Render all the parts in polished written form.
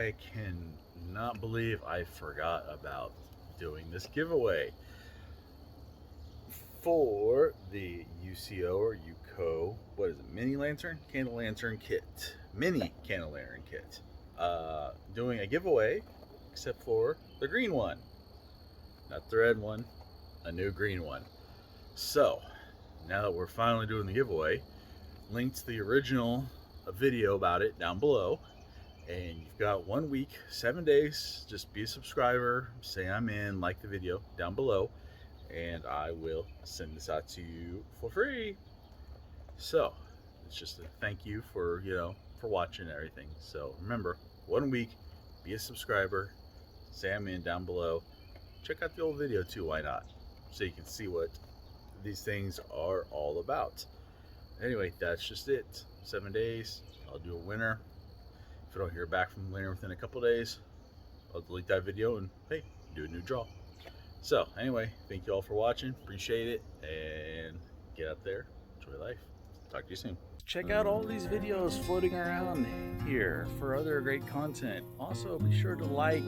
I cannot believe I forgot about doing this giveaway for the UCO or UCO, what is it, mini lantern? Candle lantern kit. Mini candle lantern kit. Doing a giveaway, except for the green one. Not the red one, a new green one. So, now that we're finally doing the giveaway, link to the original video about it down below. And you've got 1 week, 7 days. Just be a subscriber, say I'm in, like the video down below, and I will send this out to you for free. So it's just a thank you for, for watching everything. So remember, 1 week, be a subscriber, say I'm in down below. Check out the old video too, why not? So you can see what these things are all about. Anyway, that's just it. 7 days, I'll do a winner. If I don't hear back from the winner within a couple days, I'll delete that video and, hey, do a new draw. So, anyway, thank you all for watching. Appreciate it. And get out there. Enjoy life. Talk to you soon. Check out all these videos floating around here for other great content. Also, be sure to like,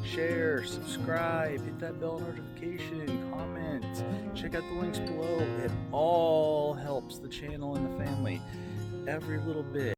share, subscribe, hit that bell notification, comment. Check out the links below. It all helps the channel and the family. Every little bit.